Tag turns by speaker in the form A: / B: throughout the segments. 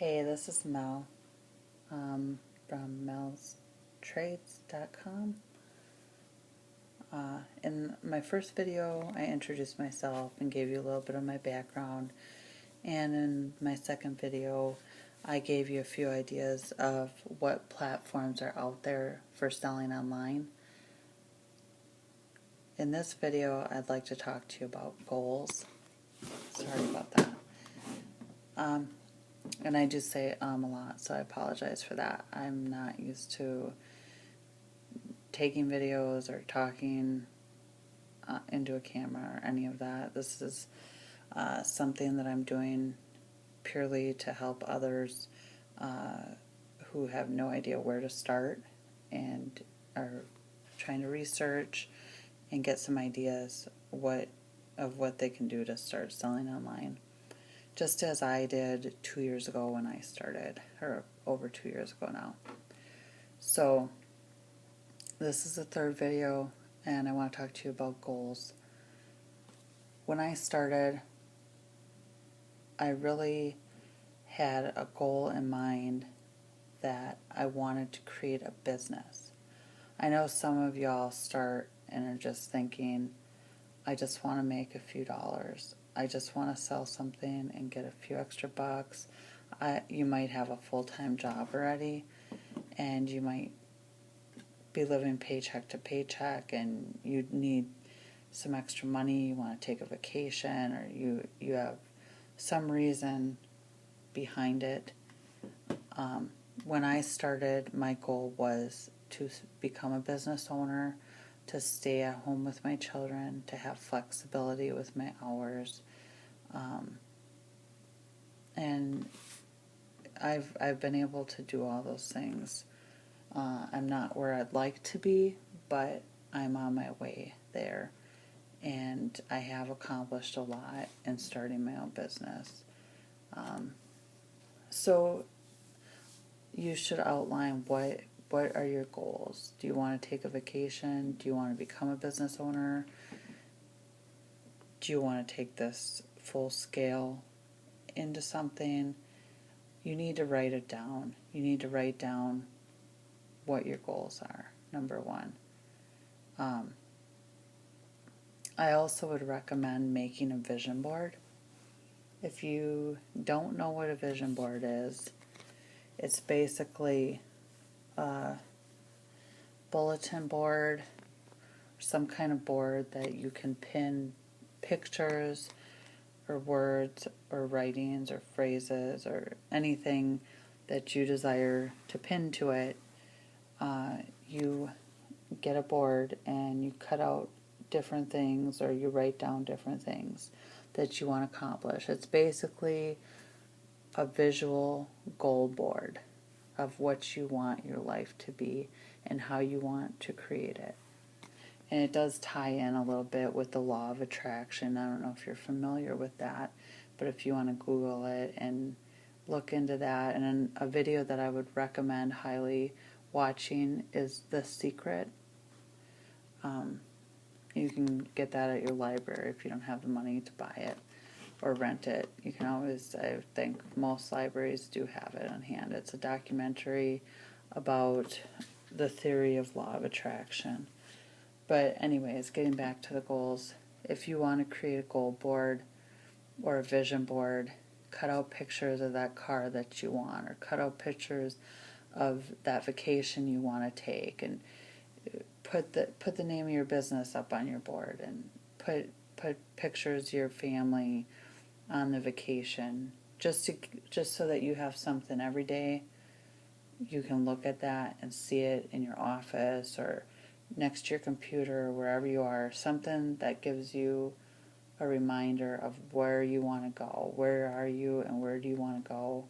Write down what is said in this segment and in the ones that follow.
A: Hey, this is Mel from melstrades.com. In my first video, I introduced myself and gave you a little bit of my background. And in my second video, I gave you a few ideas of what platforms are out there for selling online. In this video, I'd like to talk to you about goals. Sorry about that. And I do say a lot, so I apologize for that. I'm not used to taking videos or talking into a camera or any of that. This is something that I'm doing purely to help others who have no idea where to start and are trying to research and get some ideas of what they can do to start selling online. Just as I did 2 years ago when I started, or over 2 years ago now. So this is the third video, and I want to talk to you about goals. When I started, I really had a goal in mind that I wanted to create a business. I know some of y'all start and are just thinking, I just want to make a few dollars. I just want to sell something and get a few extra bucks. You might have a full-time job already, and you might be living paycheck to paycheck, and you need some extra money. You want to take a vacation, or you have some reason behind it. When I started, my goal was to become a business owner, to stay at home with my children, to have flexibility with my hours, and I've been able to do all those things. I'm not where I'd like to be, but I'm on my way there, and I have accomplished a lot in starting my own business. So you should outline what are your goals. Do you want to take a vacation? Do you want to become a business owner? Do you want to take this full scale into something? You need to write it down. You need to write down what your goals are, number one. I also would recommend making a vision board. If you don't know what a vision board is, it's basically a bulletin board, some kind of board that you can pin pictures or words or writings or phrases or anything that you desire to pin to it. You get a board and you cut out different things, or you write down different things that you want to accomplish. It's basically a visual goal board of what you want your life to be and how you want to create it. And it does tie in a little bit with the law of attraction. I don't know if you're familiar with that, but if you want to Google it and look into that. And then a video that I would recommend highly watching is The Secret. You can get that at your library if you don't have the money to buy it or rent it. You can always, I think most libraries do have it on hand. It's a documentary about the theory of law of attraction. But anyways, getting back to the goals, if you want to create a goal board or a vision board, cut out pictures of that car that you want, or cut out pictures of that vacation you want to take, and put the name of your business up on your board, and put pictures of your family on the vacation, just so that you have something every day. You can look at that and see it in your office or next to your computer or wherever you are, something that gives you a reminder of where you want to go. Where are you and where do you want to go,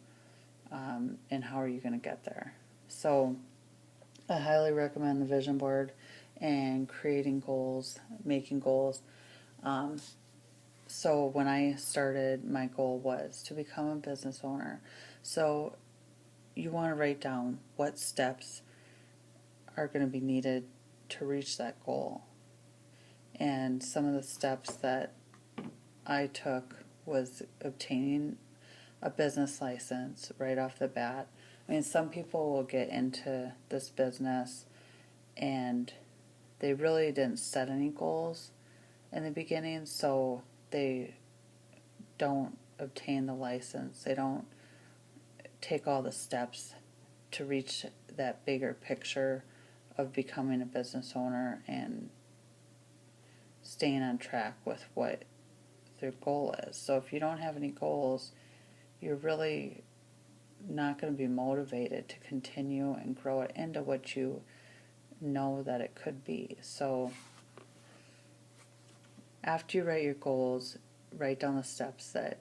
A: and how are you going to get there? So I highly recommend the vision board and creating goals, making goals. So when I started, my goal was to become a business owner. So you want to write down what steps are going to be needed to reach that goal. And some of the steps that I took was obtaining a business license right off the bat. I mean, some people will get into this business and they really didn't set any goals in the beginning, so they don't obtain the license. They don't take all the steps to reach that bigger picture of becoming a business owner and staying on track with what their goal is. So if you don't have any goals, you're really not going to be motivated to continue and grow it into what you know that it could be. So after you write your goals, write down the steps that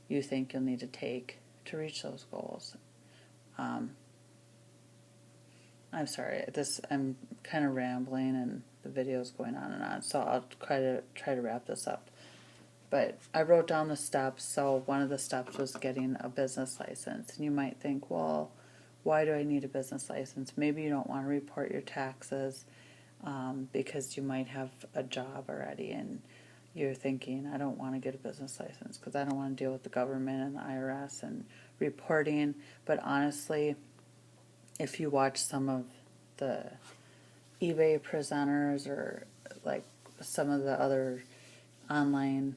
A: you think you'll need to take to reach those goals. I'm sorry, I'm kind of rambling and the video's going on and on, so I'll try to wrap this up. But I wrote down the steps, so one of the steps was getting a business license. And you might think, well, why do I need a business license? Maybe you don't want to report your taxes because you might have a job already and you're thinking, I don't want to get a business license because I don't want to deal with the government and the IRS and reporting. But honestly, if you watch some of the eBay presenters or like some of the other online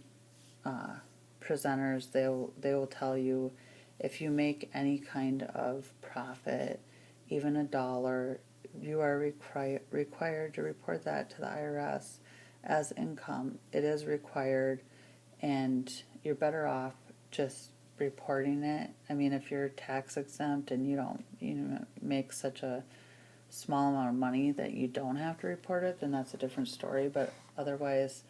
A: presenters, they will tell you if you make any kind of profit, even $1, you are required to report that to the IRS as income. It is required, and you're better off just reporting it. I mean, if you're tax exempt and you don't make such a small amount of money that you don't have to report it, then that's a different story. But otherwise,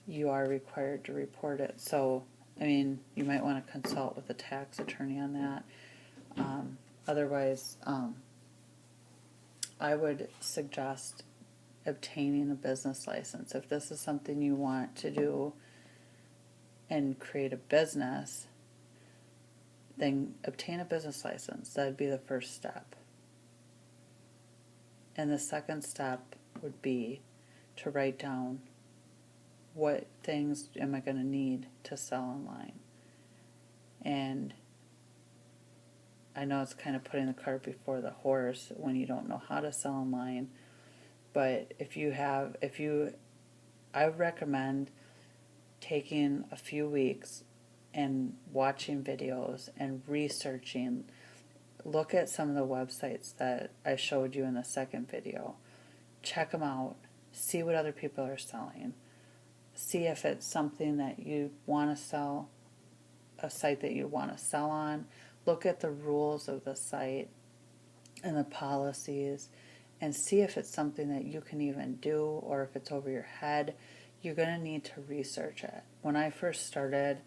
A: you are required to report it. So, I mean, you might want to consult with a tax attorney on that. Otherwise, I would suggest obtaining a business license. If this is something you want to do and create a business, then obtain a business license. That would be the first step. And the second step would be to write down what things am I going to need to sell online. And I know it's kind of putting the cart before the horse when you don't know how to sell online, but I recommend taking a few weeks and watching videos and researching. Look at some of the websites that I showed you in the second video. Check them out. See what other people are selling. See if it's something that you want to sell, a site that you want to sell on. Look at the rules of the site and the policies and see if it's something that you can even do or if it's over your head. You're going to need to research it. When I first started,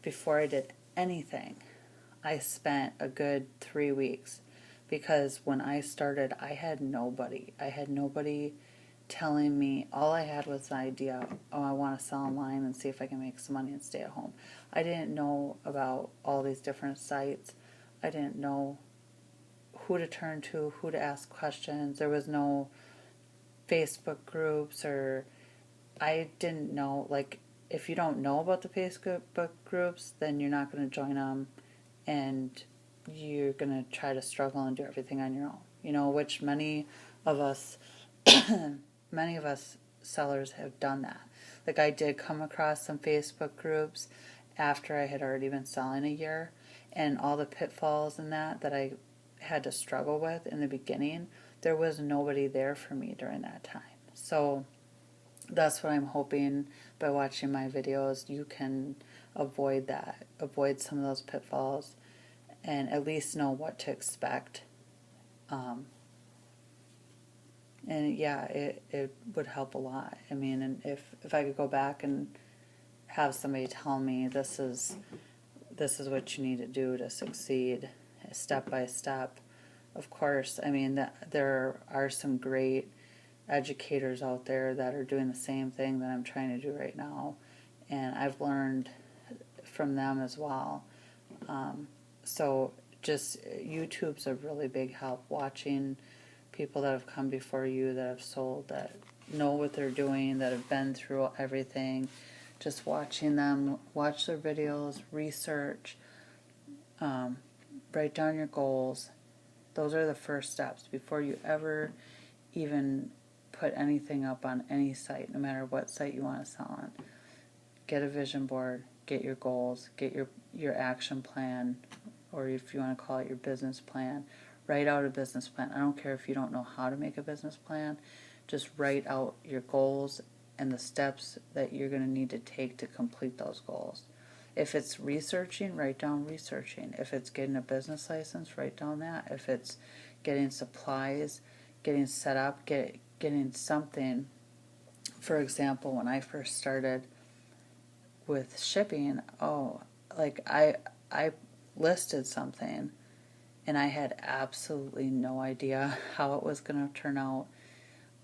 A: before I did anything, I spent a good 3 weeks because when I started, I had nobody. I had nobody telling me. All I had was the idea, oh, I want to sell online and see if I can make some money and stay at home. I didn't know about all these different sites. I didn't know who to turn to, who to ask questions. There was no Facebook groups, or I didn't know, like, if you don't know about the Facebook groups, then you're not going to join them and you're going to try to struggle and do everything on your own, which many of us sellers have done that. Like, I did come across some Facebook groups after I had already been selling a year, and all the pitfalls in that I had to struggle with in the beginning, there was nobody there for me during that time. So that's what I'm hoping by watching my videos you can avoid that, avoid some of those pitfalls, and at least know what to expect. And yeah, it would help a lot. I mean, and if I could go back and have somebody tell me this is what you need to do to succeed, step by step. Of course, I mean, there are some great educators out there that are doing the same thing that I'm trying to do right now, and I've learned from them as well. So just YouTube's a really big help. Watching people that have come before you, that have sold, that know what they're doing, that have been through everything. Just watching them, watch their videos, research, Write down your goals. Those are the first steps before you ever even put anything up on any site, no matter what site you want to sell on. Get a vision board, get your goals, get your action plan, or if you want to call it your business plan. Write out a business plan. I don't care if you don't know how to make a business plan. Just write out your goals and the steps that you're going to need to take to complete those goals. If it's researching, write down researching. If it's getting a business license, write down that. If it's getting supplies, getting set up, getting something. For example, when I first started with shipping, I listed something and I had absolutely no idea how it was going to turn out.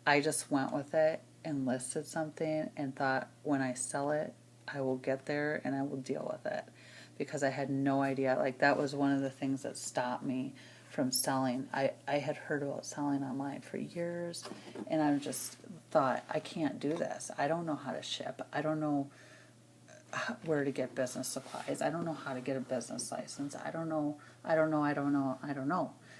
A: I just went with it and listed something and thought, when I sell it, I will get there and I will deal with it, because I had no idea. Like, that was one of the things that stopped me from selling. I had heard about selling online for years, and I just thought, I can't do this. I don't know how to ship. I don't know where to get business supplies. I don't know how to get a business license. I don't know.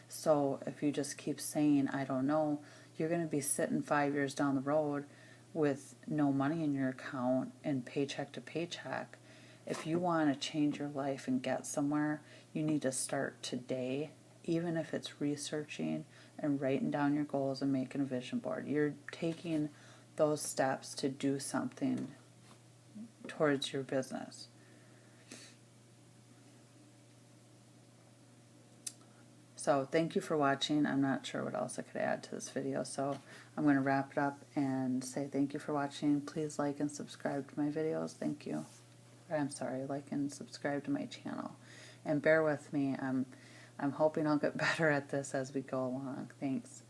A: So if you just keep saying, I don't know, you're going to be sitting 5 years down the road with no money in your account and paycheck to paycheck. If you want to change your life and get somewhere, you need to start today, even if it's researching and writing down your goals and making a vision board. You're taking those steps to do something towards your business. So thank you for watching. I'm not sure what else I could add to this video, so I'm going to wrap it up and say thank you for watching. Please like and subscribe to my videos. Thank you. I'm sorry, like and subscribe to my channel. And bear with me. I'm hoping I'll get better at this as we go along. Thanks.